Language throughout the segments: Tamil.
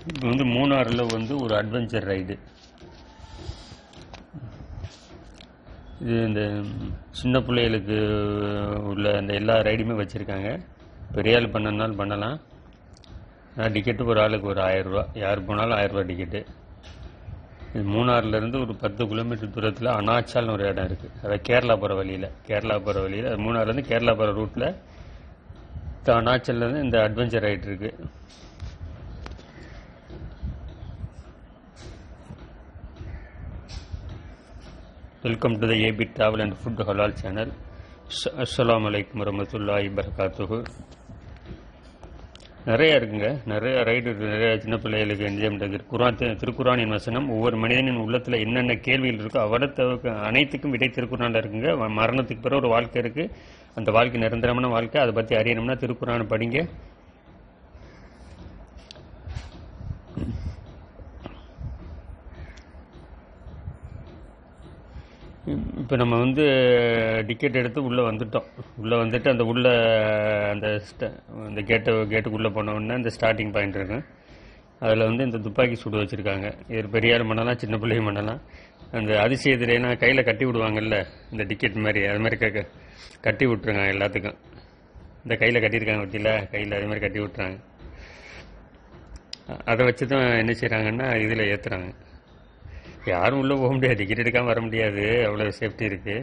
இப்போ வந்து மூணாறில் வந்து ஒரு அட்வென்ச்சர் ரைடு. இது இந்த சின்ன பிள்ளைகளுக்கு உள்ள அந்த எல்லா ரைடுமே வச்சுருக்காங்க. பெரிய ஆள் பண்ணனாலும் பண்ணலாம். டிக்கெட்டு ஒரு ஆளுக்கு ஒரு 1000 ரூபா, யார் போனாலும் 1000 ரூபா டிக்கெட்டு. இது மூணாறுலேருந்து ஒரு 10 கிலோமீட்டர் தூரத்தில் அனாச்சால்னு ஒரு இடம் இருக்குது. அதாவது கேரளா போகிற வழியில் மூணாறுலேருந்து கேரளா போகிற ரூட்டில் அனாச்சல்லேருந்து இந்த அட்வென்ச்சர் ரைடு இருக்குது. Welcome to the AB travel and food halal channel. அஸ்ஸலாமு அலைக்கும் வரமத்துல்லாஹி வபரகாத்துஹு. நிறையா இருக்குங்க, நிறைய ரைடு இருக்குது, நிறைய சின்ன பிள்ளைகளுக்கு என்ஜாய்மெண்ட் இருக்குது. திருக்குரானின் வசனம் ஒவ்வொரு மனிதனின் உள்ளத்தில் என்னென்ன கேள்விகள் இருக்கோ அவரத்துக்கு அனைத்துக்கும் விடை திருக்குறானில் இருக்குங்க. மரணத்துக்கு பிறகு ஒரு வாழ்க்கை இருக்குது, அந்த வாழ்க்கை நிரந்தரமான வாழ்க்கை. அதை பற்றி அறியணும்னா திருக்குறானை படிங்க. இப்போ நம்ம வந்து டிக்கெட் எடுத்து உள்ளே வந்துட்டோம். உள்ளே வந்துட்டு அந்த கேட்டுக்குள்ளே போனோடனே இந்த ஸ்டார்டிங் பாயிண்ட் இருக்கு. அதில் வந்து இந்த துப்பாக்கி சூடு வச்சுருக்காங்க. இது பெரியார் பண்ணலாம், சின்ன பிள்ளையும் பண்ணலாம். அந்த அதிசயத்துலேனா கையில் கட்டி விடுவாங்கல்ல, இந்த டிக்கெட் மாதிரி, அது மாதிரி கட்டி விட்ருங்க எல்லாத்துக்கும். இந்த கையில் கட்டியிருக்காங்க பற்றியில், கையில் அது மாதிரி கட்டி விட்றாங்க. அதை வச்சு தான் என்ன செய்கிறாங்கன்னா இதில் ஏற்றுறாங்க. யாரும் உள்ளே போக முடியாது, டிக்கெட் எடுக்காமல் வர முடியாது, அவ்வளோ சேஃப்டி இருக்குது.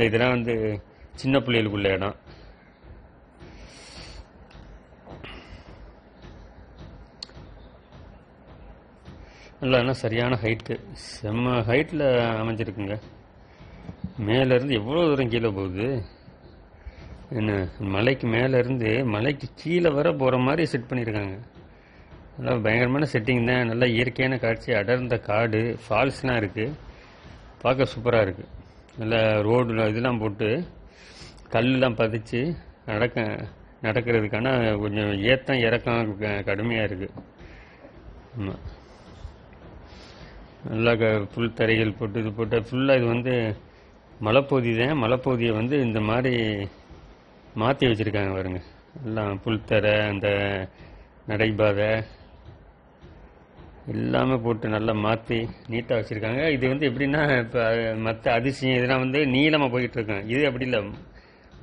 இதெல்லாம் வந்து சின்ன பிள்ளைகளுக்குள்ள இடம். நல்லா சரியான ஹைட்டு, செம்ம ஹைட்டில் அமைஞ்சிருக்குங்க. மேலேருந்து எவ்வளோ தூரம் கீழே போகுது என்ன, மலைக்கு மேலேருந்து மலைக்கு கீழே வர போகிற மாதிரி செட் பண்ணியிருக்காங்க. நல்லா பயங்கரமான செட்டிங் தான். நல்லா இயற்கையான காட்சி, அடர்ந்த காடு, ஃபால்ஸ்லாம் இருக்குது, பார்க்க சூப்பராக இருக்குது. நல்லா ரோடு இதெல்லாம் போட்டு கல்லாம் பதிச்சு நடக்கிறதுக்கான கொஞ்சம் ஏற்றம் இறக்கம் கடுமையாக இருக்குது. ஆமாம், நல்லா புல் தரைகள் போட்டு இது போட்டு ஃபுல்லாக இது வந்து மலைப்பகுதி தான். மலைப்பகுதியை வந்து இந்த மாதிரி மாற்றி வச்சுருக்காங்க பாருங்க. எல்லாம் புல்தரை, அந்த நடைபாதை எல்லாமே போட்டு நல்லா மாற்றி நீட்டாக வச்சுருக்காங்க. இது வந்து எப்படின்னா, இப்போ மற்ற அதிசயம் இதெல்லாம் வந்து நீளமாக போயிட்டுருக்கேன். இது அப்படி இல்லை,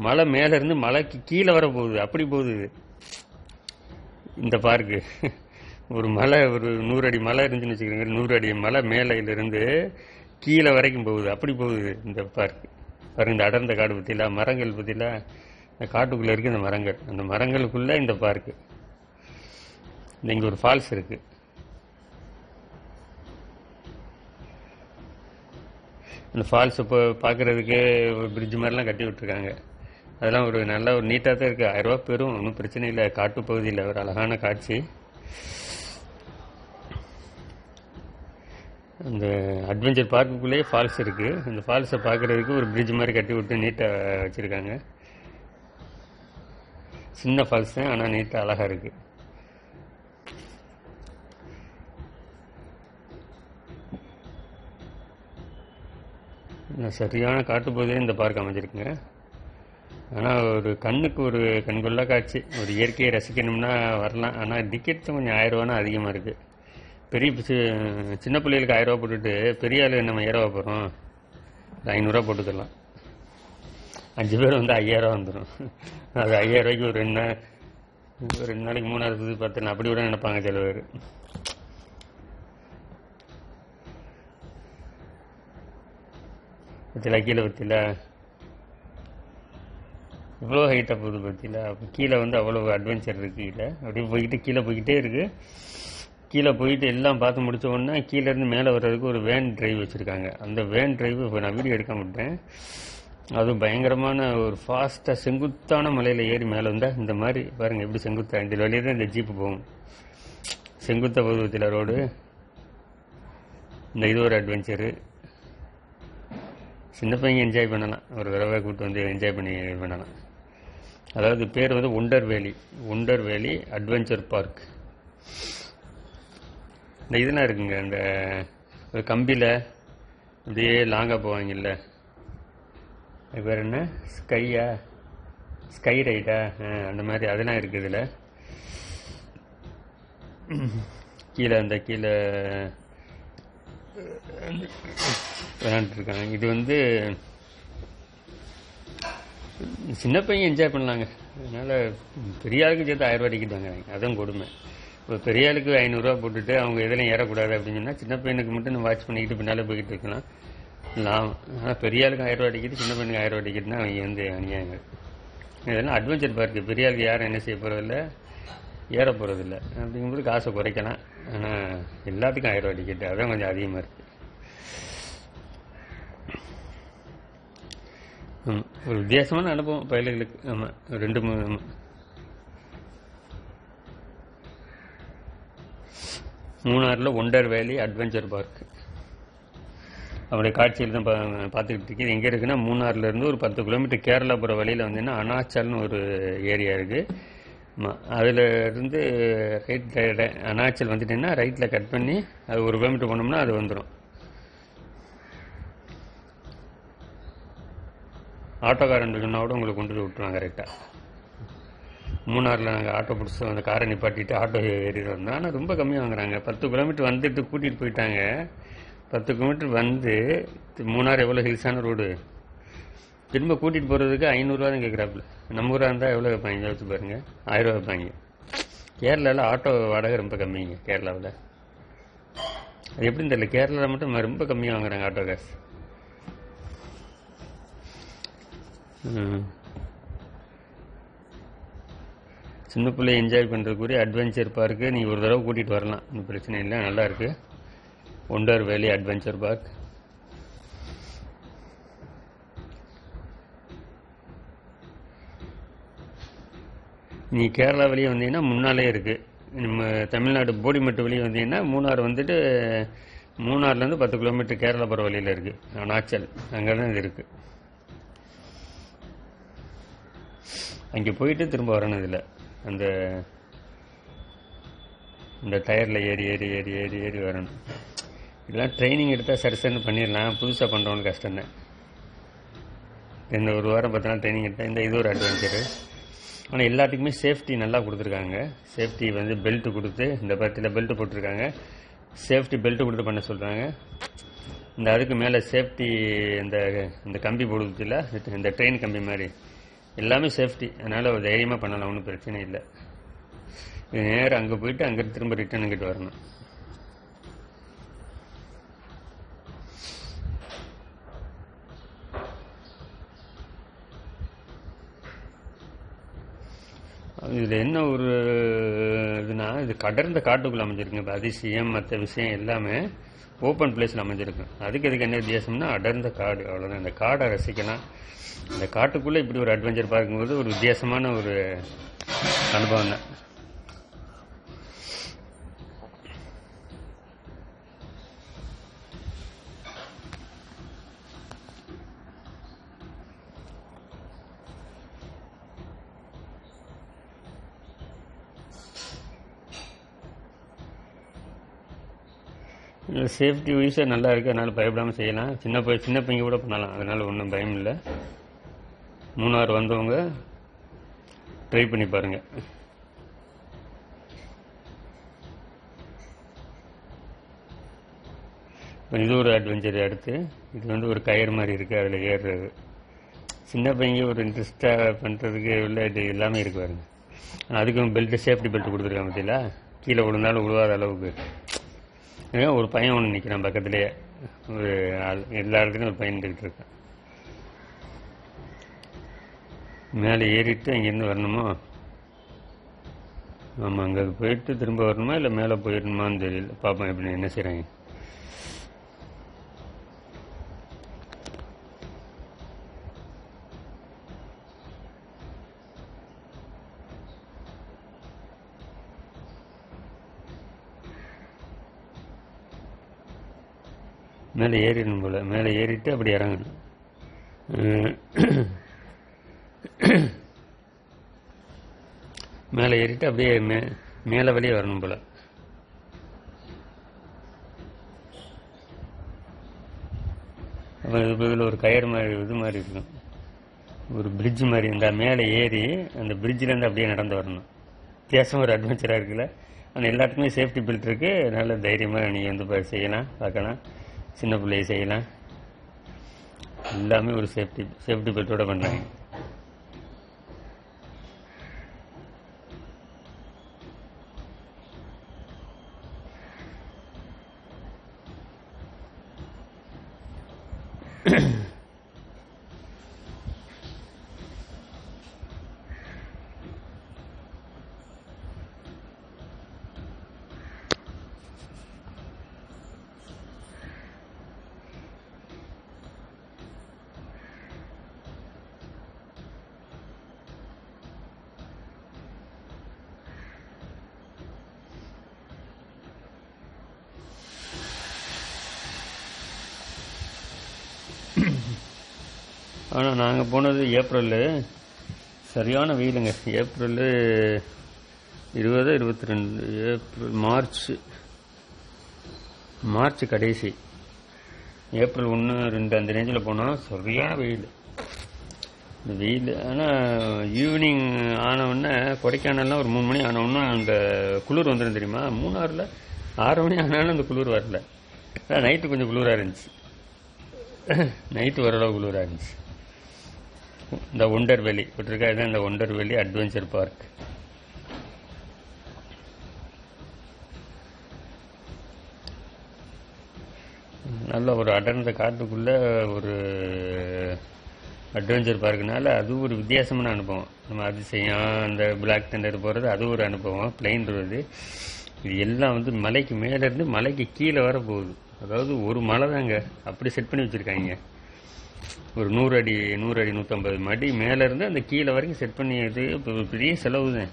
மலை மேலேருந்து மலைக்கு கீழே வர போகுது, அப்படி போகுது இது. இந்த பார்க்கு ஒரு மலை, ஒரு 100 அடி மலை இருந்துச்சுன்னு வச்சுக்கிறேங்க, 100 அடி மலை மேலையிலிருந்து கீழே வரைக்கும் போகுது, அப்படி போகுது இந்த பார்க்கு. பாருங்க, இந்த அடர்ந்த காடு பற்றிலாம், மரங்கள் பற்றிலாம், இந்த காட்டுக்குள்ளே இருக்குது இந்த மரங்கள், அந்த மரங்களுக்குள்ளே இந்த பார்க்கு. இங்கே ஒரு ஃபால்ஸ் இருக்குது. அந்த ஃபால்ஸ் இப்போ பார்க்குறதுக்கு ஒரு பிரிட்ஜ் மாதிரிலாம் கட்டி விட்ருக்காங்க. அதெல்லாம் ஒரு நல்ல ஒரு நீட்டாக தான் இருக்குது. 1000 ரூபா பெறும், ஒன்றும் பிரச்சனை இல்லை. காட்டு பகுதியில் ஒரு அழகான காட்சி. அந்த அட்வென்ச்சர் பார்க்குள்ளேயே ஃபால்ஸ் இருக்குது. அந்த ஃபால்ஸை பார்க்குறதுக்கு ஒரு பிரிட்ஜ் மாதிரி கட்டி விட்டு நீட்டாக வச்சுருக்காங்க. சின்ன ஃபால்ஸ் தான், ஆனால் நீட்டாக அழகாக இருக்குது. சரியான காட்டுப்பகுதியில் இந்த பார்க் அமைஞ்சிருக்குங்க. ஆனால் ஒரு கண்ணுக்கு ஒரு கண்கொள்ளா காட்சி. ஒரு இயற்கையை ரசிக்கணும்னா வரலாம். ஆனால் டிக்கெட் கொஞ்சம் 1000 ரூபானா அதிகமாக இருக்குது. சின்ன பிள்ளைகளுக்கு 1000 ரூபா போட்டுட்டு பெரிய ஆள் நம்ம 1000 ரூபா போகிறோம், 500 ரூபா போட்டுக்கலாம். 5 பேர் வந்து 5000 ரூபா வந்துடும். அது 5000 ரூபாய்க்கு ஒரு 2 நாளைக்கு 3 நாள் சுற்றி பார்த்தேன், அப்படி கூட நினைப்பாங்க சில பேர். பற்றில கீழே பற்றில இவ்வளோ ஹைட்டாக போகுது பற்றில. அப்போ கீழே வந்து அவ்வளோ அட்வென்ச்சர் இருக்குது. கீழே அப்படியே போய்கிட்டு கீழே போய்கிட்டே இருக்குது. கீழே போயிட்டு எல்லாம் பார்த்து முடிச்ச உடனே கீழேருந்து மேலே வர்றதுக்கு ஒரு வேன் டிரைவ் வச்சுருக்காங்க. அந்த வேன் டிரைவ் இப்போ நான் வீடியோ எடுக்க மாட்டேன். அதுவும் பயங்கரமான ஒரு ஃபாஸ்ட்டாக செங்குத்தான மலையில் ஏறி மேலே வந்தால் இந்த மாதிரி பாருங்கள் எப்படி செங்குத்தா. இந்த வழியே தான் இந்த ஜீப்பு போகும். செங்குத்த போகுது பற்றில ரோடு. இந்த இது ஒரு அட்வென்ச்சரு. சின்ன பையன் என்ஜாய் பண்ணலாம், ஒரு தடவை கூப்பிட்டு வந்து என்ஜாய் பண்ணலாம். அதாவது பேர் வந்து ஒண்டர் வேலி அட்வென்ச்சர் பார்க். இந்த இதெல்லாம் இருக்குங்க, அந்த ஒரு கம்பியில் அப்படியே லாங்காக போவாங்கல்ல, அது பேர் என்ன, ஸ்கை ரைடா, அந்த மாதிரி அதெல்லாம் இருக்குது இதில். கீழே விளையாண்டுருக்காங்க. இது வந்து சின்ன பையன் என்ஜாய் பண்ணலாங்க. அதனால் பெரிய ஆளுக்கு சேர்த்து 1000 டிக்கெட் வாங்குறாங்க, அதான் கொடுமை. இப்போ பெரிய ஆளுக்கு 500 போட்டுட்டு அவங்க எதுலையும் ஏறக்கூடாது அப்படின்னு சொன்னால் சின்ன பையனுக்கு மட்டும் நம்ம வாட்ச் பண்ணிக்கிட்டு பின்னால் போய்கிட்டு இருக்கலாம். ஆனால் பெரிய ஆளுக்கு 1000 டிக்கெட், சின்ன பையனுக்கு 1000 டிக்கெட்னா அவங்க வந்து அநியாயங்க. இதெல்லாம் அட்வென்ச்சர் பார்க்கு. பெரிய ஆளுக்கு யாரும் என்ன செய்ய போகிறதில்ல, ஏற போகிறதில்ல. அப்படிங்கும்போது காசை குறைக்கலாம். ஆனால் எல்லாத்துக்கும் 1000 டிக்கெட்டு, அதான் கொஞ்சம் அதிகமாக இருக்குது. ஒரு வித்தியாசமான அனுபவம் பயல்களுக்கு. ஆமாம், 2-3 மூணாறில் ஒண்டர் வேலி அட்வென்ச்சர் பார்க்கு அவருடைய காட்சியில் தான் பார்த்துக்கிட்டு இருக்குது. எங்கே இருக்குன்னா, மூணாறுலேருந்து ஒரு 10 கிலோமீட்டர் கேரளா போகிற வழியில் வந்தீங்கன்னா அனாச்சல்னு ஒரு ஏரியா இருக்குது. அதில் இருந்து ரைட் அனாச்சல் வந்துட்டீங்கன்னா ரைட்டில் கட் பண்ணி அது 1 கிலோமீட்டர் போனோம்னா அது வந்துடும். ஆட்டோக்காரன் சொன்னால் கூட உங்களுக்கு கொண்டு போய் விட்டுருவாங்க கரெக்டாக. மூணாறில் நாங்கள் ஆட்டோ பிடிச்சி அந்த காரை நிப்பாட்டிட்டு ஆட்டோ ஏறிட்டு வந்தோம். ஆனால் ரொம்ப கம்மியாக வாங்குறாங்க. 10 கிலோமீட்டர் வந்துட்டு கூட்டிகிட்டு போயிட்டாங்க. 10 கிலோமீட்டர் வந்து மூணாறு எவ்வளோ ஹில்ஸான ரோடு, திரும்ப கூட்டிகிட்டு போகிறதுக்கு 500 தான் கேட்குறாப்புல. நம்ம ஊராக இருந்தால் எவ்வளோ வைப்பாங்க யோசிச்சு பாருங்கள், 1000 வைப்பாங்க. கேரளாவில் ஆட்டோ வாடகை ரொம்ப கம்மிங்க. கேரளாவில் அது எப்படின்னு தெரியல, கேரளாவில் மட்டும் ரொம்ப கம்மியாக வாங்குறாங்க ஆட்டோ காசு. சின்ன பிள்ளை என்ஜாய் பண்ணுறதுக்குரிய அட்வென்ச்சர் பார்க்கு நீங்கள் ஒரு தடவை கூட்டிகிட்டு வரலாம், ஒன்றும் பிரச்சனை இல்லை, நல்லா இருக்குது. ஒண்டர் வேலி அட்வென்ச்சர் பார்க். நீ கேரளா வெளியே வந்தீங்கன்னா முன்னாலே இருக்குது. நம்ம தமிழ்நாடு போடிமெட்டு வெளியே வந்தீங்கன்னா மூணாறு வந்துட்டு மூணாறுலேருந்து 10 கிலோமீட்டர் கேரளா போகிற வழியில் இருக்குது அனாச்சல், அங்கே தான் இது இருக்குது. அங்கே போயிட்டு திரும்ப வரணும். இதில் அந்த டயரில் ஏறி வரணும். இதெல்லாம் ட்ரைனிங் எடுத்தால் சரிசன்னு பண்ணிடலாம். புதுசாக பண்ணுறவங்க கஷ்டம்தான். இந்த 1 வாரம் 10 நாள் ட்ரைனிங் எடுத்தால் இது ஒரு அட்வென்ச்சரு. ஆனால் எல்லாத்துக்குமே சேஃப்டி நல்லா கொடுத்துருக்காங்க. சேஃப்டி வந்து பெல்ட்டு கொடுத்து, இந்த படத்தில் பெல்ட்டு போட்டிருக்காங்க. சேஃப்டி பெல்ட்டு கொடுத்து பண்ண சொல்கிறாங்க. அதுக்கு மேலே சேஃப்டி இந்த கம்பி போடுறதுல இந்த ட்ரெயின் கம்பி மாதிரி எல்லாமே சேஃப்டி. அதனால் ஒரு தைரியமாக பண்ணலாம், ஒன்றும் பிரச்சனை இல்லை. இது நேரம் அங்கே போயிட்டு அங்கே திரும்ப ரிட்டர்னுக்கிட்டு வரணும். இதில் என்ன ஒரு இதுனா, இது கடர்ந்த காட்டுக்குள்ளே அமைஞ்சிருக்குங்க. இப்போ அதிசயம் மற்ற விஷயம் எல்லாமே ஓப்பன் பிளேஸில் அமைஞ்சிருக்கு. அதுக்கு என்ன வித்தியாசம்னா அடர்ந்த காடு, அவ்வளோதான். இந்த காடை ரசிக்கலாம். இந்த காட்டுக்குள்ளே இப்படி ஒரு அட்வென்ச்சர் பார்க்கும்போது ஒரு வித்தியாசமான ஒரு அனுபவம் தான். சேஃப்டி வைஸாக நல்லா இருக்குது, அதனால் பயப்படாமல் செய்யலாம். சின்ன பையன் கூட பண்ணலாம், அதனால் ஒன்றும் பயம் இல்லை. மூணாறு வந்தவங்க ட்ரை பண்ணி பாருங்கள். இது ஒரு அட்வென்ச்சர். அடுத்து இது வந்து ஒரு கயிறு மாதிரி இருக்குது, அதில் ஏறுறது. சின்ன பையங்க ஒரு இன்ட்ரெஸ்டாக பண்ணுறதுக்கு உள்ள இது எல்லாமே இருக்கு பாருங்க. அதுக்கும் பெல்ட்டு, சேஃப்டி பெல்ட் கொடுத்துருக்காங்க பார்த்தீங்களா, கீழே விழுந்தாலும் விழுவாத அளவுக்கு. ஒரு பையன் ஒன்று நிற்கிறான் பக்கத்துலேயே, ஒரு எல்லா இடத்துலையும் ஒரு பையன் நின்றுக்கிட்டு இருக்கான். மேலே ஏறிட்டு அங்கேருந்து வரணுமா? ஆமாம், அங்கே போயிட்டு திரும்ப வரணுமா இல்லை மேலே போயிடணுமான்னு தெரியல. பார்ப்போம் எப்படி என்ன செய்கிறாங்க. மேலே ஏறிடணும் போல். மேலே ஏறிட்டு அப்படி இறங்கணும். மேலே ஏறிட்டு அப்படியே மேலே வெளியே வரணும் போல். இதில் ஒரு கயிறு மாதிரி இது மாதிரி இருக்கும், ஒரு பிரிட்ஜ் மாதிரி. இந்த மேலே ஏறி அந்த பிரிட்ஜிலேருந்து அப்படியே நடந்து வரணும். வித்தியாசம், ஒரு அட்வென்ச்சராக இருக்குல்ல. ஆனால் எல்லாத்துக்குமே சேஃப்டி பெல்ட் இருக்குது. நல்ல தைரியமாக நீங்கள் வந்து செய்யலாம், பார்க்கலாம். சின்ன பிள்ளைய செய்யலாம். எல்லாமே ஒரு சேஃப்டி பெல்ட்டோட பண்ணுறாங்க. ஆனால் நாங்கள் போனது ஏப்ரலு, சரியான வெயிலுங்க. ஏப்ரலு 20 22 ஏப்ரல் மார்ச் கடைசி, ஏப்ரல் 1 2 அந்த ரேஞ்சில் போனோம். சரியான வெயில். இந்த வெயில் ஆனால் ஈவினிங் ஆனவுடனே கொடைக்கானல்லாம் ஒரு 3 மணி ஆனவுடனே அந்த குளிர் வந்துடும் தெரியுமா. மூணாறில் 6 மணி ஆனாலும் அந்த குளிர் வரல. நைட்டு கொஞ்சம் குளிராக இருந்துச்சு. நைட்டு ஓரளவு குளிராக இருந்துச்சு. இந்த ஒண்டர் வேலி விட்டுருக்கா, இதுதான் இந்த ஒண்டர் வேலி அட்வென்ச்சர் பார்க். நல்ல ஒரு அடர்ந்த காட்டுக்குள்ள ஒரு அட்வென்ச்சர் பார்க்குனால அது ஒரு வித்தியாசமான அனுபவம். நம்ம அதிசயம், அந்த பிளாக் தண்டர் போகிறது அது ஒரு அனுபவம். பிளைன் ரோடு, இது எல்லாம் வந்து மலைக்கு மேலேருந்து மலைக்கு கீழே வர போகுது. அதாவது ஒரு மலை தாங்க அப்படி செட் பண்ணி வச்சுருக்காங்க. ஒரு 100 அடி 150 அடி மேலேருந்து அந்த கீழே வரைக்கும் செட் பண்ணியது. இப்போ பெரிய செலவு தான்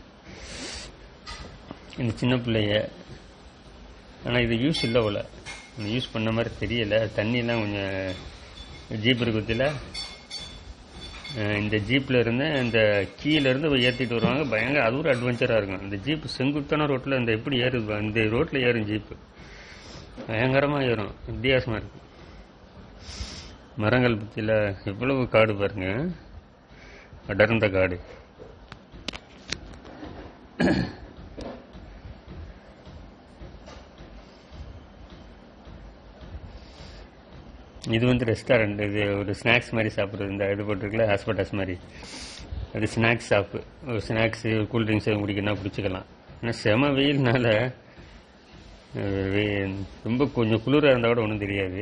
இந்த சின்ன பிள்ளைய. ஆனால் இது யூஸ் இல்லை போல், யூஸ் பண்ண மாதிரி தெரியலை. தண்ணியெலாம் கொஞ்சம் ஜீப் இருக்குத்தில், இந்த ஜீப்பில் இருந்து இந்த கீழேருந்து ஏற்றிட்டு வருவாங்க. பயங்கர அது ஒரு அட்வென்ச்சராக இருக்கும். இந்த ஜீப்பு செங்குத்தான ரோட்டில் இந்த எப்படி ஏறுது, இந்த ரோட்டில் ஏறும் ஜீப்பு, பயங்கரமாக ஏறும். வித்தியாசமாக இருக்கும். மரங்கள் பற்றியில் எவ்வளவு காடு பாருங்க, அடர்ந்த காடு. இது வந்து ரெஸ்டாரண்ட், இது ஒரு ஸ்நாக்ஸ் மாதிரி சாப்பிட்றது. இந்த இது போட்டிருக்கல ஹாஸ்பிட்டல்ஸ் மாதிரி, அது ஸ்நாக்ஸ் ஷாப்பு. ஒரு ஸ்நாக்ஸு, கூல்ட்ரிங்க்ஸ் எதுவும் குடிக்கணும்னா குடிச்சிக்கலாம். ஆனால் செம வெயில்னால ரொம்ப கொஞ்சம் குளிராக இருந்தால் கூட ஒன்றும் தெரியாது.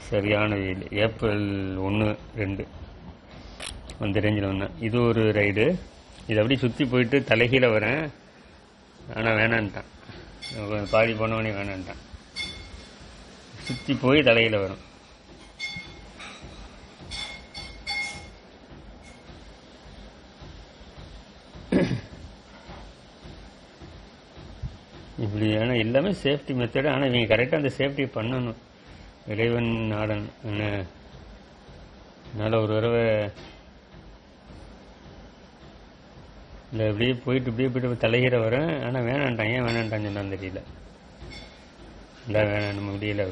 சரியான வெயில். ஏப்ரல் 1 2 அந்த ரேஞ்சில் வந்தேன். இது ஒரு ரைடு. இது அப்படியே சுற்றி போயிட்டு தலைகீழ வரேன். ஆனால் வேணான்ட்டான், பாதி போனவனே வேணான்ட்டான். சுற்றி போய் தலையில் வரும். இப்படி ஆனால் எல்லாமே சேஃப்டி மெத்தடு. ஆனால் இவங்க கரெக்டாக அந்த சேஃப்டி பண்ணணும். இறைவன் நாடன் என்ன. அதனால் ஒரு தடவை இல்லை இப்படியே போயிட்டு தலைகிற வரேன். ஆனால் வேணான்ட்டான். ஏன் வேணான்ட்டான்னு சொன்னான்னு தெரியல. இல்லை வேணாம், நம்ம முடியல.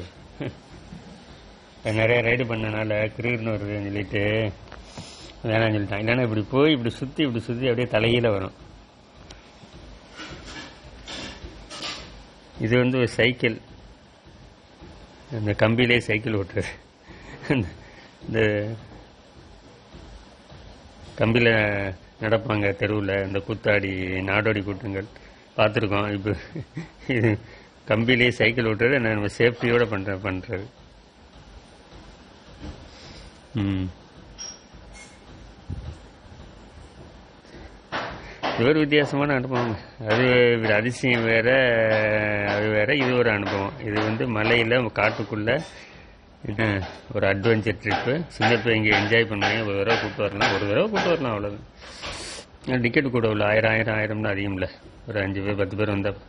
நிறைய ரைடு பண்ணனால கிருகிருன்னு வருதுன்னு சொல்லிட்டு வேணான்னு சொல்லிட்டான். இல்லைன்னா இப்படி போய் இப்படி சுற்றி அப்படியே தலைகீழ வரும். இது வந்து ஒரு சைக்கிள், அந்த கம்பியிலே சைக்கிள் ஓட்டுறது. இந்த கம்பியில் நடப்பாங்க தெருவில், இந்த கூத்தாடி நாடோடி கூட்டங்கள் பார்த்துருக்கோம். இப்போ இது கம்பியிலே சைக்கிள் ஓட்டுறது நம்ம சேஃப்டியோடு பண்ணுறது. இது ஒரு வித்தியாசமான அனுபவம். அது அதிசயம் வேற, அது வேற, இது ஒரு அனுபவம். இது வந்து மலையில் காட்டுக்குள்ளே ஒரு அட்வென்ச்சர் ட்ரிப்பு. சின்ன பேர் இங்கே என்ஜாய் பண்ணுவாங்க. ஒரு தடவை கூப்பிட்டு வரலாம், அவ்வளோதான். டிக்கெட் கூட இல்லை, 1000 அதிகம் இல்லை. ஒரு 5 பேர் 10 பேர் வந்தால்.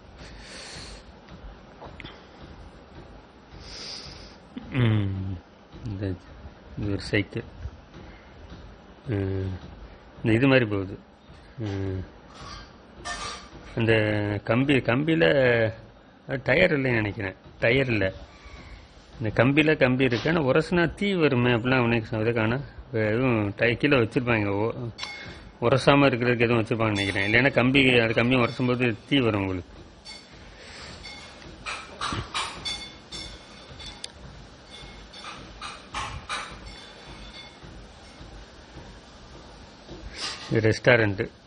இது ஒரு சைக்கிள், இந்த இது மாதிரி போகுது. அந்த கம்பியில் டயர் இல்லைன்னு நினைக்கிறேன். டயர் இல்லை, இந்த கம்பியில் கம்பி இருக்கு. ஆனால் உரசுனா தீ வருமே அப்படிலாம் உனக்கு இதை காண. எதுவும் கீழே வச்சுருப்பாங்க, உரசாமல் இருக்கிறதுக்கு எதுவும் வச்சுருப்பாங்கன்னு நினைக்கிறேன். இல்லைன்னா அது கம்பி உரசும் போது தீ வரும் உங்களுக்கு. இது ரெஸ்டாரண்ட்டு.